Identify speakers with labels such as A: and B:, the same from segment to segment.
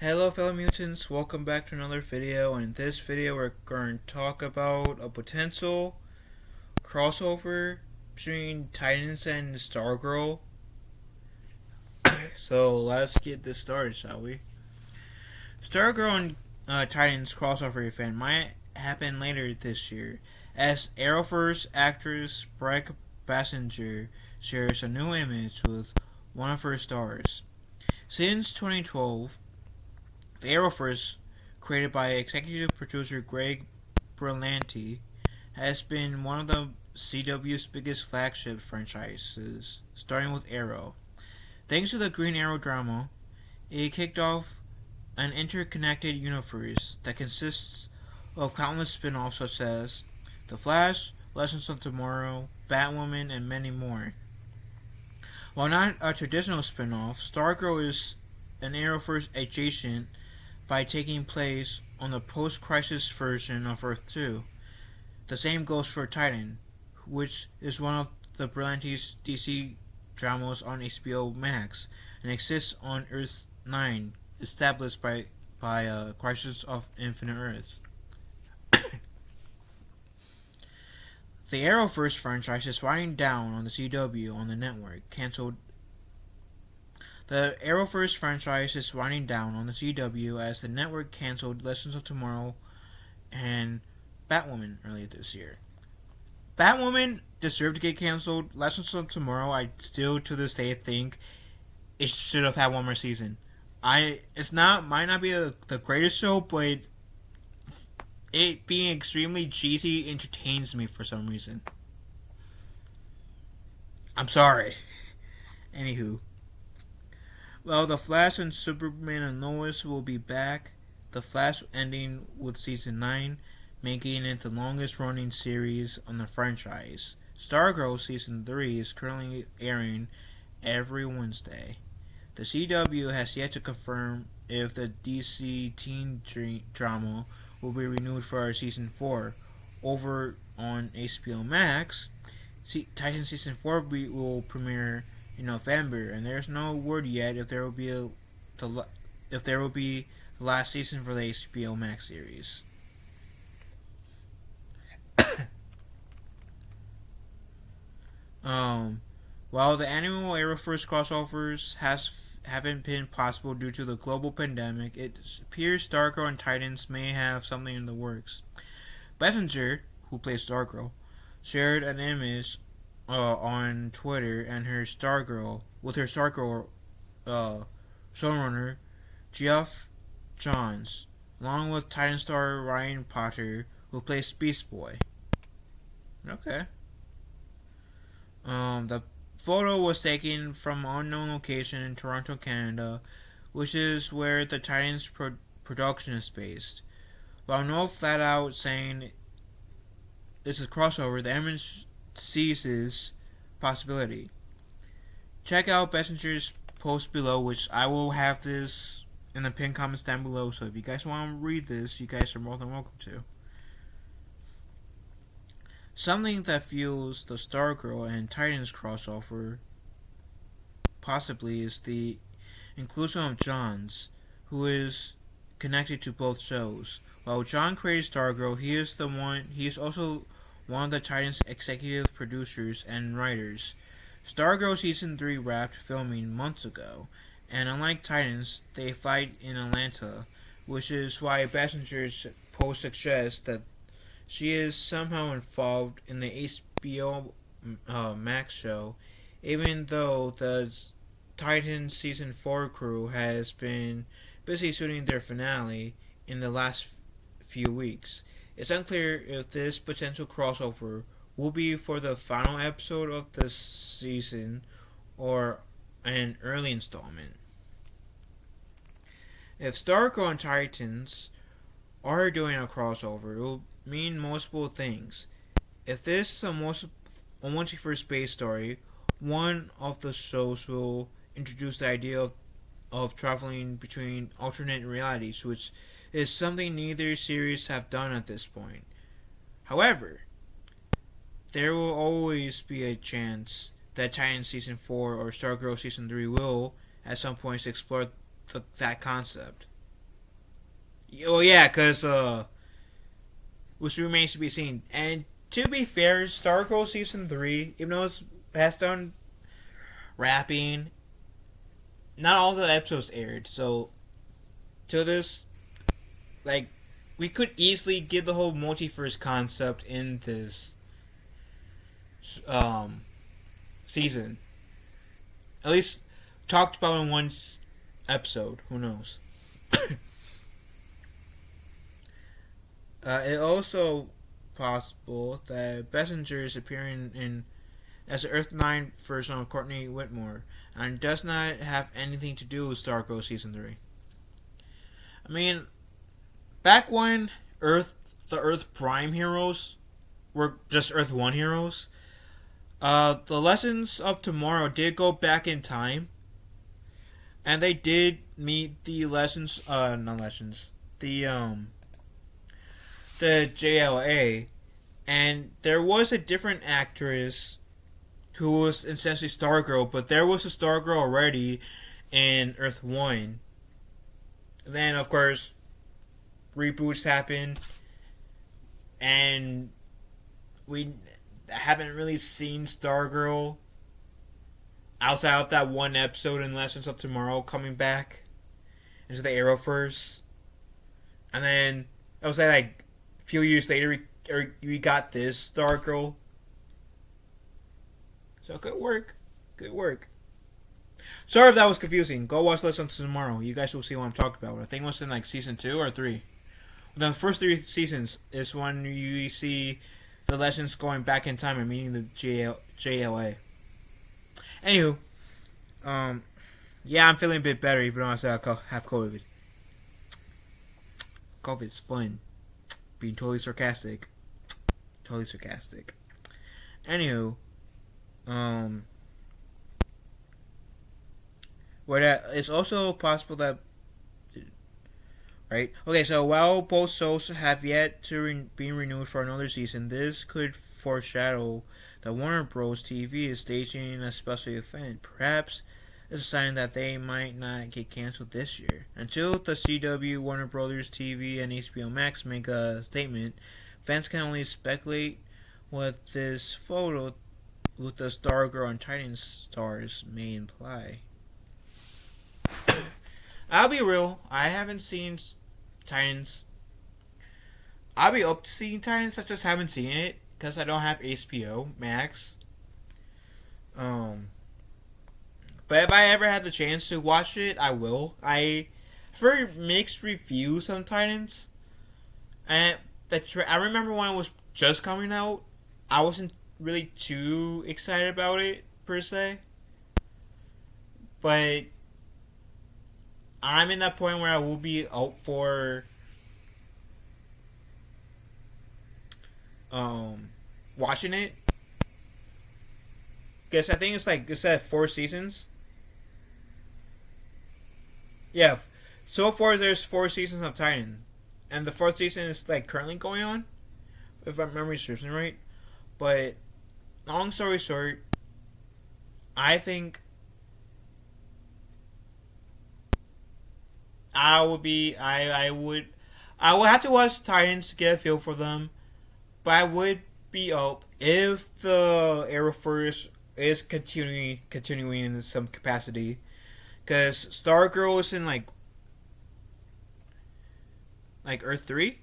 A: Hello fellow mutants, welcome back to another video. In this video we're going to talk about a potential crossover between Titans and Stargirl. So let's get this started, shall we? Stargirl and Titans crossover event might happen later this year, as Arrowverse actress Brett Bassinger shares a new image with one of her stars. Since 2012, the Arrowverse, created by executive producer Greg Berlanti, has been one of the CW's biggest flagship franchises, starting with Arrow. Thanks to the Green Arrow drama, it kicked off an interconnected universe that consists of countless spin-offs such as The Flash, Legends of Tomorrow, Batwoman, and many more. While not a traditional spin-off, Stargirl is an Arrowverse adjacent by taking place on the post-crisis version of Earth 2. The same goes for Titan, which is one of the Berlanti's DC dramas on HBO Max and exists on Earth 9, established by Crisis of Infinite Earths. The Arrowverse franchise is winding down on the CW on the network, canceled. The Arrowverse franchise is winding down on the CW as the network canceled Legends of Tomorrow and Batwoman earlier this year. Batwoman deserved to get canceled. Legends of Tomorrow, I still to this day think it should have had one more season. Might not be the greatest show, but it being extremely cheesy entertains me for some reason. I'm sorry. Anywho. Well, The Flash and Superman and Lois will be back. The Flash ending with season 9, making it the longest running series on the franchise. Stargirl season 3 is currently airing every Wednesday. The CW has yet to confirm if the DC teen drama will be renewed for season 4. Over on HBO Max, Titan season 4 will premiere in November, and there's no word yet if there will be the last season for the HBO Max series. While the annual Arrowverse crossovers haven't been possible due to the global pandemic, it appears Stargirl and Titans may have something in the works. Bassinger, who plays Stargirl, shared an image on Twitter and her Stargirl showrunner Geoff Johns, along with Titan star Ryan Potter, who plays Beast Boy. Okay. The photo was taken from an unknown location in Toronto, Canada, which is where the Titans production is based. While no flat out saying this is crossover, the image seizes possibility. Check out Bassinger's post below, which I will have this in the pinned comments down below, so if you guys want to read this, you guys are more than welcome to. Something that fuels the Stargirl and Titans crossover possibly is the inclusion of Johns, who is connected to both shows. While John created Stargirl, he is also one of the Titans' executive producers and writers. Stargirl Season 3 wrapped filming months ago, and unlike Titans, they fight in Atlanta, which is why Bassinger's post suggests that she is somehow involved in the HBO Max show, even though the Titans Season 4 crew has been busy shooting their finale in the last few weeks. It's unclear if this potential crossover will be for the final episode of the season or an early installment. If Stargirl and Titans are doing a crossover, it will mean multiple things. If this is a multiverse space story, one of the shows will introduce the idea of traveling between alternate realities, which is something neither series have done at this point. However, there will always be a chance that Titan Season 4 or Stargirl Season 3 will, at some point, explore that concept. Oh yeah, because which remains to be seen. And to be fair, Stargirl season 3, even though it's passed on wrapping, not all the episodes aired. So to this, like, we could easily get the whole multiverse concept in this um season. At least talked about in one episode. Who knows? It also possible that Bessinger is appearing in as the Earth 9 version of Courtney Whitmore and does not have anything to do with Stargirl Season 3. I mean, back when the Earth Prime heroes were just Earth 1 heroes, the Lessons of Tomorrow did go back in time, and they did meet the not Lessons, the JLA, and there was a different actress who was essentially Stargirl, but there was a Stargirl already in Earth 1. And then, of course, reboots happened, and we haven't really seen Stargirl outside of that one episode in Legends of Tomorrow coming back into the Arrowverse. And then, I was like a few years later, we got this Stargirl. So good work. Good work. Sorry if that was confusing. Go watch Legends of Tomorrow. You guys will see what I'm talking about. I think it was in like season 2 or 3. The first 3 seasons is when you see the Legends going back in time and meeting the JLA. Anywho, yeah, I'm feeling a bit better even though I still have COVID. COVID's fun. Being totally sarcastic. Totally sarcastic. Anywho, where it's also possible that, right? Okay, so while both shows have yet to be renewed for another season, this could foreshadow that Warner Bros. TV is staging a special event. Perhaps it's a sign that they might not get canceled this year. Until the CW, Warner Bros. TV, and HBO Max make a statement, fans can only speculate what this photo with the Stargirl and Titans stars may imply. I'll be real, I haven't seen Titans. I'll be up to seeing Titans, I just haven't seen it because I don't have HBO Max. But if I ever have the chance to watch it, I will. I've heard mixed reviews on Titans, and I remember when it was just coming out, I wasn't really too excited about it per se, but I'm in that point where I will be out for watching it. Because I think it's at 4 seasons. Yeah, so far there's 4 seasons of Titan, and the 4th season is like currently going on, if my memory serves me right. But long story short, I think I would have to watch Titans to get a feel for them, but I would be up if the Arrowverse is continuing in some capacity, because Stargirl is in like Earth 3,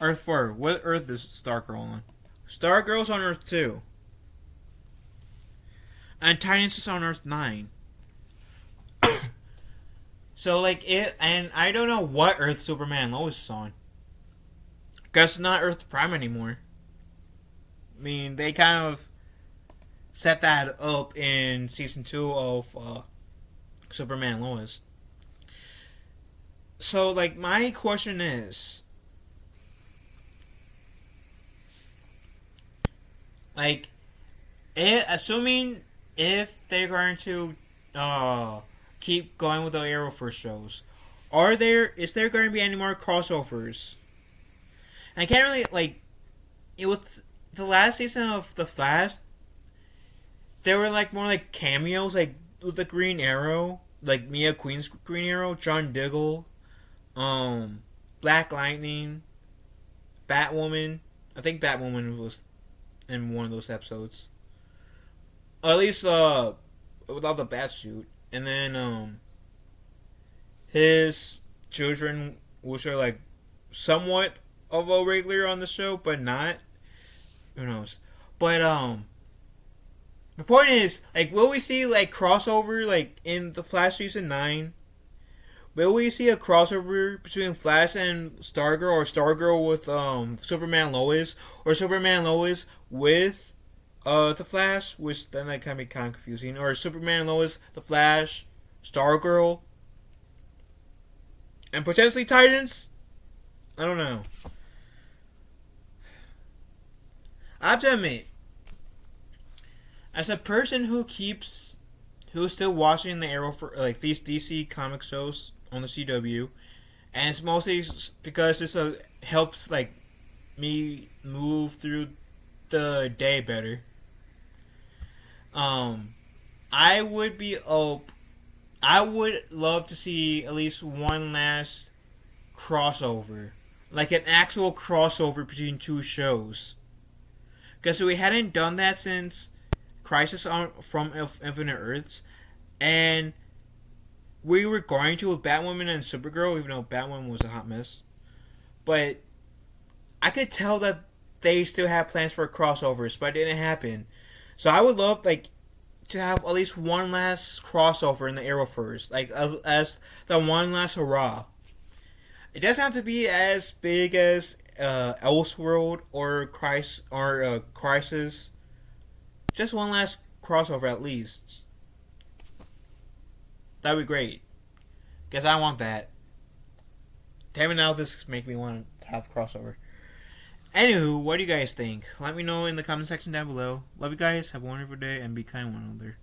A: Earth 4. What Earth is Stargirl on? Stargirl's on Earth 2, and Titans is on Earth 9. So like it, and I don't know what Earth Superman Lois is on. Guess it's not Earth Prime anymore. I mean, they kind of set that up in season 2 of Superman Lois. So like my question is, like, assuming if they're going to keep going with the Arrowverse shows, is there going to be any more crossovers? And I can't really like it was the last season of The Flash. There were like more like cameos, like with the Green Arrow, like Mia Queen's Green Arrow, John Diggle, um, Black Lightning, Batwoman. I think Batwoman was in one of those episodes, or at least without the bat suit. And then his children, which are like somewhat of a regular on the show, but not. Who knows? But the point is, like, will we see like crossover like in the Flash season 9? Will we see a crossover between Flash and Stargirl, or Stargirl with Superman Lois, or Superman Lois with the Flash, which then that can be kind of confusing, or Superman Lois, the Flash, Stargirl, and potentially Titans? I don't know. I have to admit, as a person who's still watching the Arrow for like these DC comic shows on the CW, and it's mostly because this helps like me move through the day better. Um, I would be I would love to see at least one last crossover, like an actual crossover between two shows, because we hadn't done that since Crisis on from Infinite Earths, and we were going to with Batwoman and Supergirl, even though Batwoman was a hot mess. But I could tell that they still have plans for crossovers, but it didn't happen. So I would love like to have at least one last crossover in the Arrowverse, like as the one last hurrah. It doesn't have to be as big as Elseworld or Crisis. Just one last crossover at least. That'd be great. Guess I want that. Damn it, now this make me want to have crossover. Anywho, what do you guys think? Let me know in the comment section down below. Love you guys. Have a wonderful day and be kind to one another.